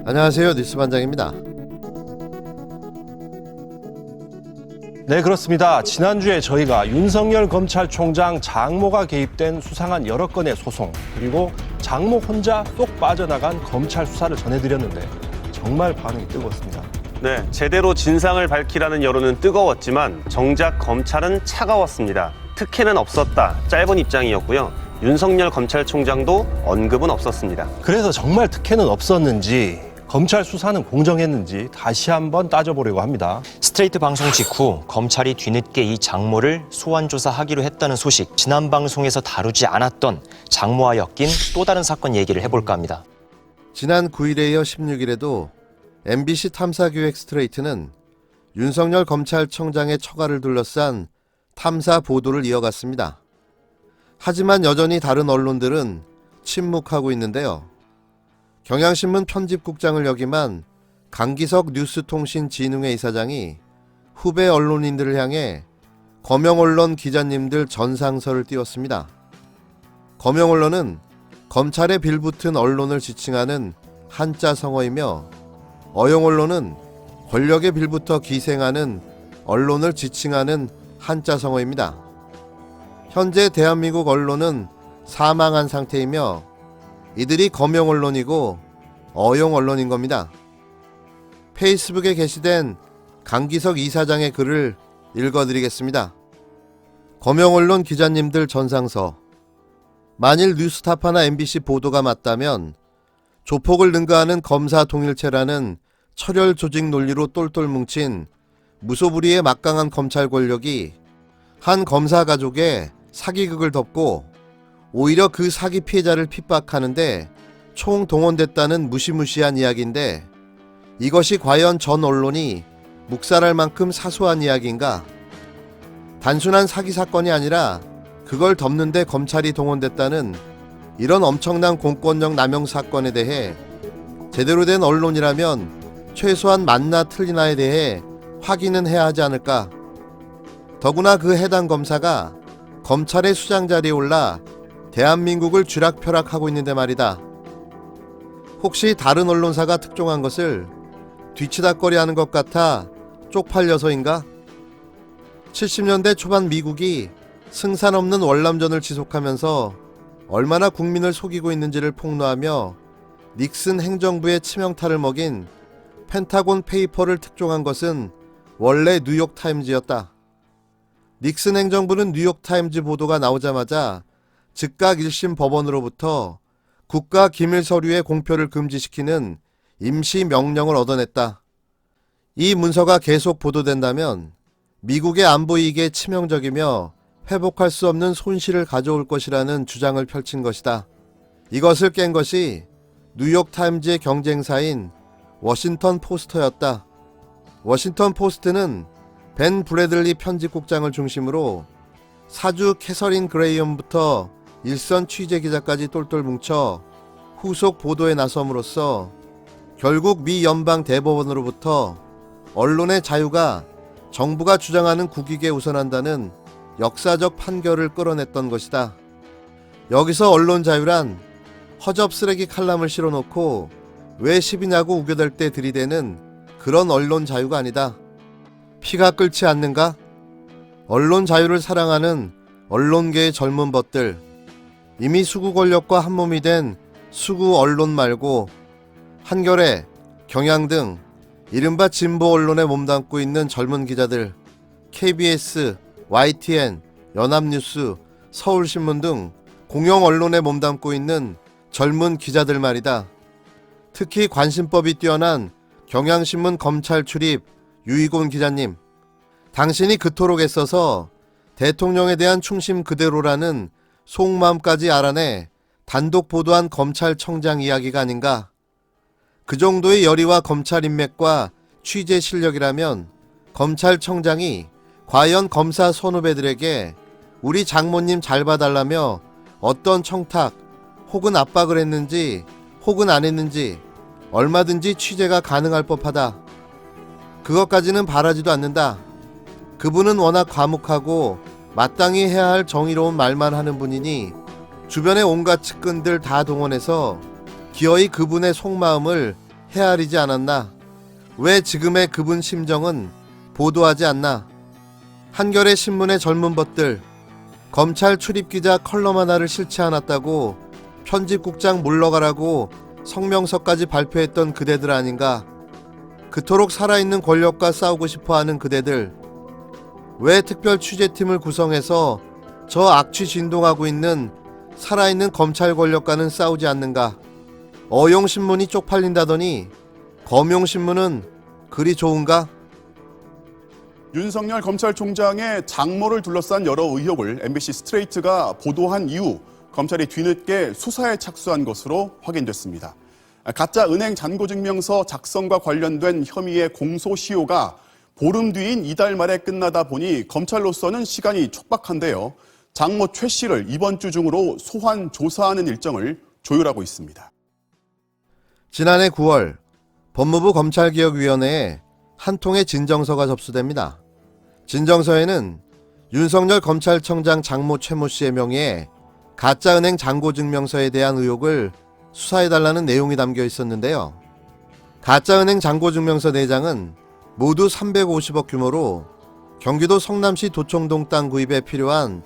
안녕하세요, 뉴스반장입니다. 네, 그렇습니다. 지난주에 저희가 윤석열 검찰총장 장모가 개입된 수상한 여러 건의 소송, 그리고 장모 혼자 쏙 빠져나간 검찰 수사를 전해드렸는데 정말 반응이 뜨거웠습니다. 네, 제대로 진상을 밝히라는 여론은 뜨거웠지만 정작 검찰은 차가웠습니다. 특혜는 없었다, 짧은 입장이었고요. 윤석열 검찰총장도 언급은 없었습니다. 그래서 정말 특혜는 없었는지, 검찰 수사는 공정했는지 다시 한번 따져보려고 합니다. 스트레이트 방송 직후 검찰이 뒤늦게 이 장모를 소환 조사하기로 했다는 소식, 지난 방송에서 다루지 않았던 장모와 엮인 또 다른 사건 얘기를 해볼까 합니다. 지난 9일에 이어 16일에도 MBC 탐사기획 스트레이트는 윤석열 검찰총장의 처가를 둘러싼 탐사 보도를 이어갔습니다. 하지만 여전히 다른 언론들은 침묵하고 있는데요. 경향신문 편집국장을 역임한 강기석 뉴스통신진흥회 이사장이 후배 언론인들을 향해 검영언론 기자님들 전상서를 띄웠습니다. 검영언론은 검찰에 빌붙은 언론을 지칭하는 한자 성어이며, 어용언론은 권력에 빌붙어 기생하는 언론을 지칭하는 한자 성어입니다. 현재 대한민국 언론은 사망한 상태이며 이들이 검영언론이고 어용언론인 겁니다. 페이스북에 게시된 강기석 이사장의 글을 읽어드리겠습니다. 검영언론 기자님들 전상서. 만일 뉴스타파나 MBC 보도가 맞다면 조폭을 능가하는 검사 통일체라는 철혈 조직 논리로 똘똘 뭉친 무소불위의 막강한 검찰 권력이 한 검사 가족의 사기극을 덮고 오히려 그 사기 피해자를 핍박하는데 총동원됐다는 무시무시한 이야기인데, 이것이 과연 전 언론이 묵살할 만큼 사소한 이야기인가? 단순한 사기 사건이 아니라 그걸 덮는데 검찰이 동원됐다는 이런 엄청난 공권력 남용 사건에 대해 제대로 된 언론이라면 최소한 맞나 틀리나에 대해 확인은 해야 하지 않을까? 더구나 그 해당 검사가 검찰의 수장 자리에 올라 대한민국을 쥐락펴락하고 있는데 말이다. 혹시 다른 언론사가 특종한 것을 뒤치다꺼리하는 것 같아 쪽팔려서인가? 70년대 초반 미국이 승산 없는 월남전을 지속하면서 얼마나 국민을 속이고 있는지를 폭로하며 닉슨 행정부의 치명타를 먹인 펜타곤 페이퍼를 특종한 것은 원래 뉴욕타임즈였다. 닉슨 행정부는 뉴욕타임즈 보도가 나오자마자 즉각 1심 법원으로부터 국가 기밀 서류의 공표를 금지시키는 임시 명령을 얻어냈다. 이 문서가 계속 보도된다면 미국의 안보 이익에 치명적이며 회복할 수 없는 손실을 가져올 것이라는 주장을 펼친 것이다. 이것을 깬 것이 뉴욕타임즈의 경쟁사인 워싱턴 포스터였다. 워싱턴 포스트는 벤 브래들리 편집국장을 중심으로 사주 캐서린 그레이엄부터 일선 취재기자까지 똘똘 뭉쳐 후속 보도에 나섬으로써 결국 미 연방 대법원으로부터 언론의 자유가 정부가 주장하는 국익에 우선한다는 역사적 판결을 끌어냈던 것이다. 여기서 언론 자유란 허접 쓰레기 칼럼을 실어놓고 왜 10이냐고 우겨댈 때 들이대는 그런 언론 자유가 아니다. 피가 끓지 않는가? 언론 자유를 사랑하는 언론계의 젊은 벗들, 이미 수구 권력과 한몸이 된 수구 언론 말고 한겨레, 경향 등 이른바 진보 언론에 몸담고 있는 젊은 기자들, KBS, YTN, 연합뉴스, 서울신문 등 공영 언론에 몸담고 있는 젊은 기자들 말이다. 특히 관심법이 뛰어난 경향신문 검찰 출입 유희곤 기자님, 당신이 그토록 애써서 대통령에 대한 충심 그대로라는 속마음까지 알아내 단독 보도한 검찰청장 이야기가 아닌가? 그 정도의 열의와 검찰 인맥과 취재 실력이라면 검찰청장이 과연 검사 선후배들에게 우리 장모님 잘 봐달라며 어떤 청탁 혹은 압박을 했는지 혹은 안 했는지 얼마든지 취재가 가능할 법하다. 그것까지는 바라지도 않는다. 그분은 워낙 과묵하고 마땅히 해야 할 정의로운 말만 하는 분이니 주변의 온갖 측근들 다 동원해서 기어이 그분의 속마음을 헤아리지 않았나? 왜 지금의 그분 심정은 보도하지 않나? 한겨레 신문의 젊은 벗들, 검찰 출입기자 컬럼 하나를 싫지 않았다고 편집국장 물러가라고 성명서까지 발표했던 그대들 아닌가? 그토록 살아있는 권력과 싸우고 싶어하는 그대들, 왜 특별 취재팀을 구성해서 저 악취 진동하고 있는 살아있는 검찰 권력과는 싸우지 않는가? 어용신문이 쪽팔린다더니 검용신문은 그리 좋은가? 윤석열 검찰총장의 장모를 둘러싼 여러 의혹을 MBC 스트레이트가 보도한 이후 검찰이 뒤늦게 수사에 착수한 것으로 확인됐습니다. 가짜 은행 잔고증명서 작성과 관련된 혐의의 공소시효가 보름 뒤인 이달 말에 끝나다 보니 검찰로서는 시간이 촉박한데요. 장모 최 씨를 이번 주 중으로 소환 조사하는 일정을 조율하고 있습니다. 지난해 9월 법무부 검찰개혁위원회에 한 통의 진정서가 접수됩니다. 진정서에는 윤석열 검찰청장 장모 최모 씨의 명의의 가짜은행 잔고증명서에 대한 의혹을 수사해달라는 내용이 담겨 있었는데요. 가짜은행 잔고증명서 4장은 모두 350억 규모로 경기도 성남시 도청동 땅 구입에 필요한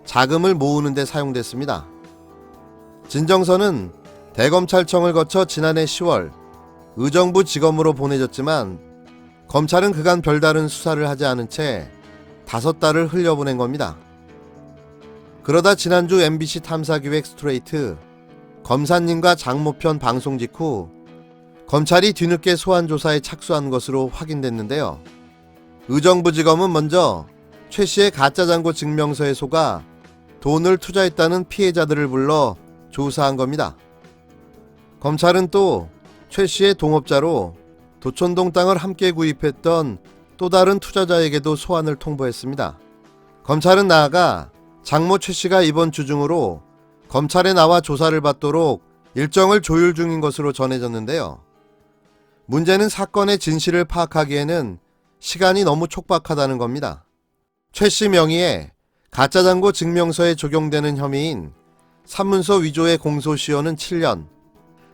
자금을 모으는 데 사용됐습니다. 진정서는 대검찰청을 거쳐 지난해 10월 의정부 지검으로 보내졌지만 검찰은 그간 별다른 수사를 하지 않은 채 5달을 흘려보낸 겁니다. 그러다 지난주 MBC 탐사기획 스트레이트 검사님과 장모편 방송 직후 검찰이 뒤늦게 소환조사에 착수한 것으로 확인됐는데요. 의정부지검은 먼저 최 씨의 가짜 잔고 증명서에 속아 돈을 투자했다는 피해자들을 불러 조사한 겁니다. 검찰은 또 최 씨의 동업자로 도촌동 땅을 함께 구입했던 또 다른 투자자에게도 소환을 통보했습니다. 검찰은 나아가 장모 최 씨가 이번 주 중으로 검찰에 나와 조사를 받도록 일정을 조율 중인 것으로 전해졌는데요. 문제는 사건의 진실을 파악하기에는 시간이 너무 촉박하다는 겁니다. 최 씨 명의의 가짜 잔고 증명서에 적용되는 혐의인 산문서 위조의 공소시효는 7년,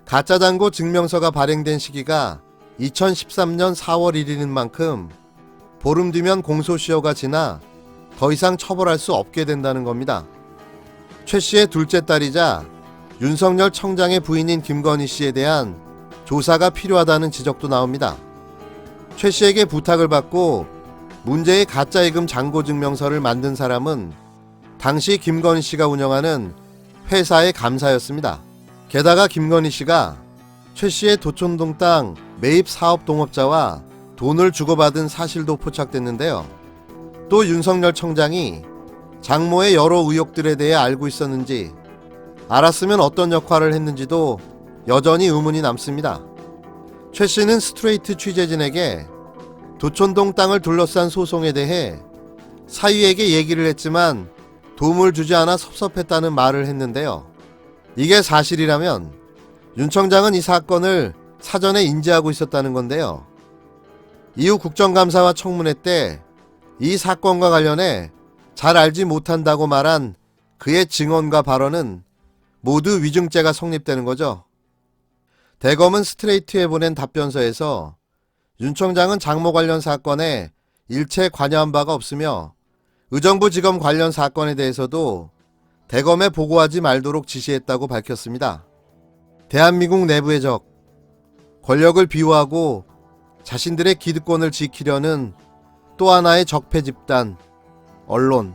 가짜 잔고 증명서가 발행된 시기가 2013년 4월 1일인 만큼 보름 뒤면 공소시효가 지나 더 이상 처벌할 수 없게 된다는 겁니다. 최 씨의 둘째 딸이자 윤석열 청장의 부인인 김건희 씨에 대한 조사가 필요하다는 지적도 나옵니다. 최 씨에게 부탁을 받고 문제의 가짜예금 잔고증명서를 만든 사람은 당시 김건희 씨가 운영하는 회사의 감사였습니다. 게다가 김건희 씨가 최 씨의 도촌동 땅 매입 사업 동업자와 돈을 주고받은 사실도 포착됐는데요. 또 윤석열 청장이 장모의 여러 의혹들에 대해 알고 있었는지, 알았으면 어떤 역할을 했는지도 여전히 의문이 남습니다. 최 씨는 스트레이트 취재진에게 도촌동 땅을 둘러싼 소송에 대해 사위에게 얘기를 했지만 도움을 주지 않아 섭섭했다는 말을 했는데요. 이게 사실이라면 윤 청장은 이 사건을 사전에 인지하고 있었다는 건데요. 이후 국정감사와 청문회 때 이 사건과 관련해 잘 알지 못한다고 말한 그의 증언과 발언은 모두 위증죄가 성립되는 거죠. 대검은 스트레이트에 보낸 답변서에서 윤 청장은 장모 관련 사건에 일체 관여한 바가 없으며 의정부지검 관련 사건에 대해서도 대검에 보고하지 말도록 지시했다고 밝혔습니다. 대한민국 내부의 적, 권력을 비호하고 자신들의 기득권을 지키려는 또 하나의 적폐 집단, 언론.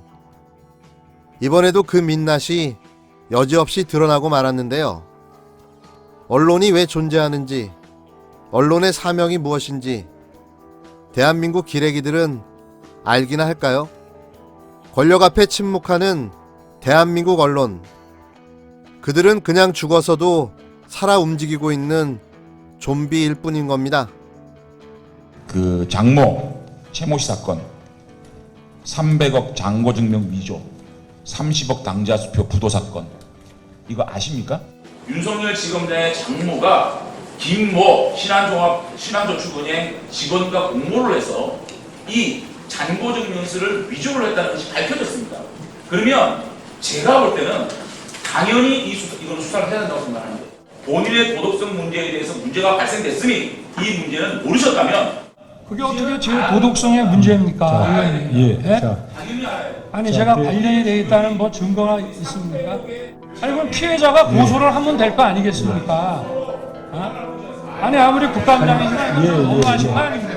이번에도 그 민낯이 여지없이 드러나고 말았는데요. 언론이 왜 존재하는지, 언론의 사명이 무엇인지 대한민국 기레기들은 알기나 할까요? 권력 앞에 침묵하는 대한민국 언론. 그들은 그냥 죽어서도 살아 움직이고 있는 좀비일 뿐인 겁니다. 그 장모 최모 씨 사건, 300억 잔고증명 위조, 30억 당자수표 부도 사건, 이거 아십니까? 윤석열 지검장의 장모가 김모 신한저축은행 직원과 공모를 해서 이 잔고증명서를 위조를 했다는 것이 밝혀졌습니다. 그러면 제가 볼 때는 당연히 이거는 수사를 해야 된다고 생각하는데 본인의 도덕성 문제에 대해서 문제가 발생됐으니 이 문제는 모르셨다면 그게 어떻게 제 도덕성의 문제입니까? 의원님? 예? 당연히 알아요. 아니 제가 관련이 되어 있다는 뭐 증거가 있습니까? 아니 그럼 피해자가 고소를 하면 될 거 아니겠습니까? 어? 아니 아무리 국감장이지만 너무하신 거 아닙니까?